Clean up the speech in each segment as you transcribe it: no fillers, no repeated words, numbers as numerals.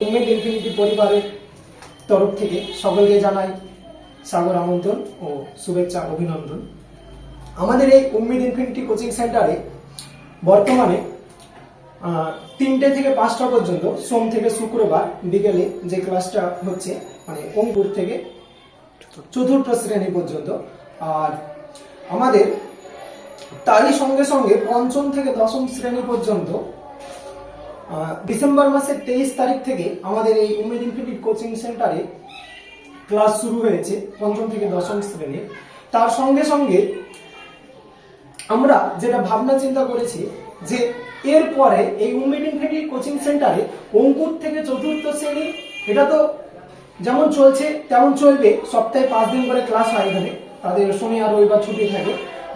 Umed infinity পরিবারের তরফ থেকে সকলকে জানাই সাগর আমন্ত্রণ ও শুভেচ্ছা অভিনন্দন। আমাদের এই উমেদ ইনফিনিটি কোচিং সেন্টারে বর্তমানে 3টে থেকে 5টা পর্যন্ত সোম থেকে শুক্রবার বিকেলে যে ক্লাসটা হচ্ছে মানে অঙ্কুর থেকে চতুর্থ শ্রেণী পর্যন্ত, আর আমাদের তারই সঙ্গে সঙ্গে পঞ্চম থেকে দশম শ্রেণী পর্যন্ত ডিসেম্বর মাসের 23 তারিখ থেকে আমাদের এই উমেদ ইনফিনিটি কোচিং সেন্টারে ক্লাস শুরু হয়েছে পঞ্চম থেকে দশম শ্রেণী। তার সঙ্গে সঙ্গে আমরা যেটা ভাবনা চিন্তা করেছি যে এরপরে এই উমেদ ইনফিনিটি কোচিং সেন্টারে অঙ্কুর থেকে চতুর্থ শ্রেণী এটা তো যেমন চলছে তেমন চলবে, সপ্তাহে 5 দিন করে ক্লাস হয় এখানে, তাদের শনি আর রবিবার ছুটি থাকে।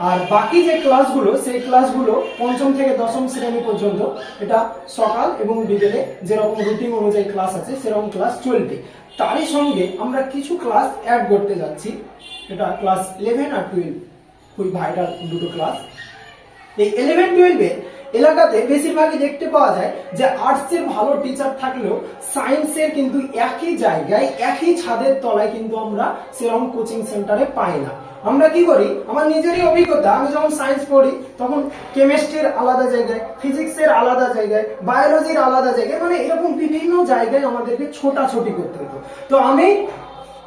আর বাকি যে ক্লাসগুলো সেই ক্লাসগুলো পঞ্চম থেকে দশম শ্রেণী পর্যন্ত এটা সকাল এবং বিকেলে যেরকম রুটিন অনুযায়ী ক্লাস আছে সেরকম ক্লাস চলবে। তারই সঙ্গে আমরা কিছু ক্লাস অ্যাড করতে যাচ্ছি, এটা ক্লাস 11 আর 12 খুবই ভাইটাল দুটো ক্লাস। এই 11-12 এলাকাতে বেশিরভাগই দেখতে পাওয়া যায় যে আর্টসের ভালো টিচার থাকলেও সায়েন্সের কিন্তু একই জায়গায় একই ছাদের তলায় কিন্তু আমরা সেরকম কোচিং সেন্টারে পাই না। আমরা কি করি, আমার নিজেরই অভিজ্ঞতা, আমি যখন সায়েন্স পড়ি তখন কেমিস্ট্রির আলাদা জায়গায়, ফিজিক্সের আলাদা জায়গায়, বায়োলজির আলাদা জায়গায়, মানে এরকম বিভিন্ন জায়গায় আমাদেরকে ছোটাছুটি করতে হতো। তো আমি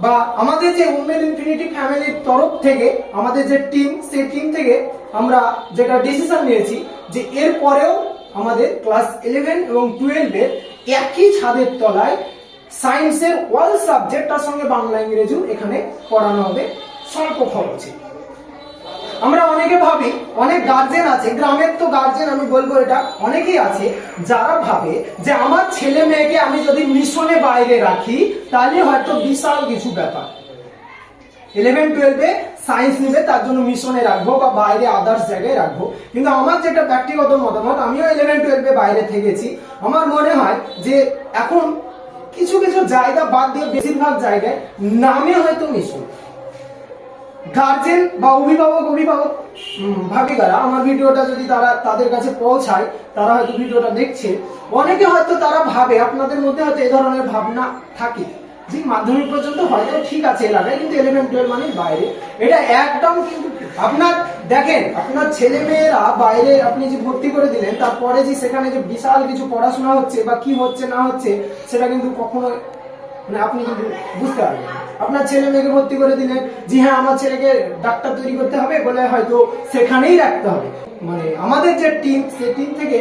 বা আমাদের যে উমেদ ইনফিনিটি ফ্যামিলির তরফ থেকে আমাদের যে টিম, সেই টিম থেকে আমরা যেটা ডিসিশন নিয়েছি যে এর পরেও আমাদের ক্লাস 11 এবং 12 এর একই ছাদের তলায় সায়েন্সের অল সাবজেক্ট তার সঙ্গে বাংলা ইংরেজিও এখানে পড়ানো হবে স্বল্প খরচে। আমরা অনেকে ভাবি, অনেক গার্জেন আছে, গ্রামের তো গার্জেন আমি বলবো এটা অনেকেই আছে যারা ভাবে যে আমার ছেলে মেয়েকে আমি যদি মিশনে বাইরে রাখি তাহলে হয়তো বিশাল কিছু ব্যাপার, 11-12 সায়েন্স নিবে তার জন্য মিশনে রাখবো বা বাইরে আদার্স জায়গায় রাখবো। কিন্তু আমার যেটা ব্যক্তিগত মতামত, আমিও 11-12 বাইরে থেকেছি, আমার মনে হয় যে এখন কিছু কিছু জায়গা বাদ দিয়ে বেশিরভাগ জায়গায় নামে হয়তো মিশন। গার্জেন বা অভিভাবক ভাবিকারা আমার ভিডিওটা যদি তাদের কাছে পৌঁছায়, তারা হয়তো ভিডিওটা দেখছে, অনেকে হয়তো তারা ভাবে, আপনাদের মধ্যে হয়তো এই ধরনের ভাবনা থাকে যে মাধ্যমিক পর্যন্ত হয়তো ঠিক আছে এলাকায়, কিন্তু 11-12 মানে বাইরে। এটা একদম কিন্তু আপনার দেখেন, আপনার ছেলে মেয়েরা বাইরে আপনি যে ভর্তি করে দিলেন তারপরে যে সেখানে যে বিশাল কিছু পড়াশোনা হচ্ছে বা কি হচ্ছে না হচ্ছে সেটা কিন্তু কখনো মানে আপনি কিন্তু বুঝতে পারবেন। আপনার ছেলে মেয়েকে ভর্তি করে দিলেন যে হ্যাঁ আমার ছেলেকে ডাক্তার তৈরি করতে হবে বলে হয়তো সেখানেই রাখতে হবে। মানে আমাদের যে টিম, সেই টিম থেকে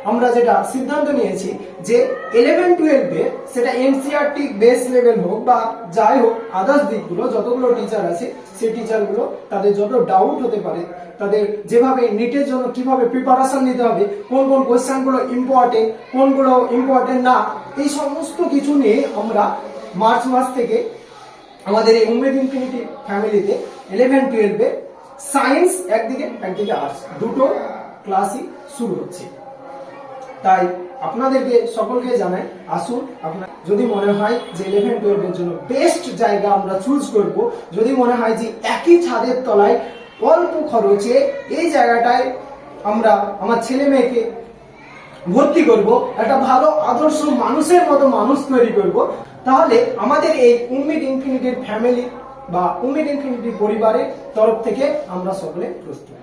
আমরা যেটা সিদ্ধান্ত নিয়েছি যে 11-12 সেটা এনসিইআরটি বেস লেভেল হোক বা যাই হোক আদার্স দিকগুলো যতগুলো টিচার আছে সেই টিচারগুলো তাদের যত ডাউট হতে পারে, তাদের যেভাবে নিটের জন্য কিভাবে প্রিপারেশন নিতে হবে, কোন কোন কোয়েশ্চেনগুলো ইম্পর্টেন্ট কোনগুলো ইম্পর্টেন্ট না, এই সমস্ত কিছু নিয়ে আমরা মার্চ মাস থেকে আমাদের এই উমেদ ইনফিনিটি ফ্যামিলিতে 11-12 সায়েন্স একদিকে আর্টস দুটো ক্লাসই শুরু হচ্ছে। তাই আপনাদেরকে সকলকে জানাই, আসুন। আপনার যদি মনে হয় যে 11-12 এর জন্য বেস্ট জায়গা আমরা চুজ করব, যদি মনে হয় যে একই ছাদের তলায় অল্প খরচে এই জায়গাটায় আমরা আমার ছেলে মেয়েকে ভর্তি করব, একটা ভালো আদর্শ মানুষের মতো মানুষ তৈরি করব, তাহলে আমাদের এই উমেদ ইনফিনিটির ফ্যামিলি বা উমেদ ইনফিনিটি পরিবারের তরফ থেকে আমরা সকলে প্রস্তুত।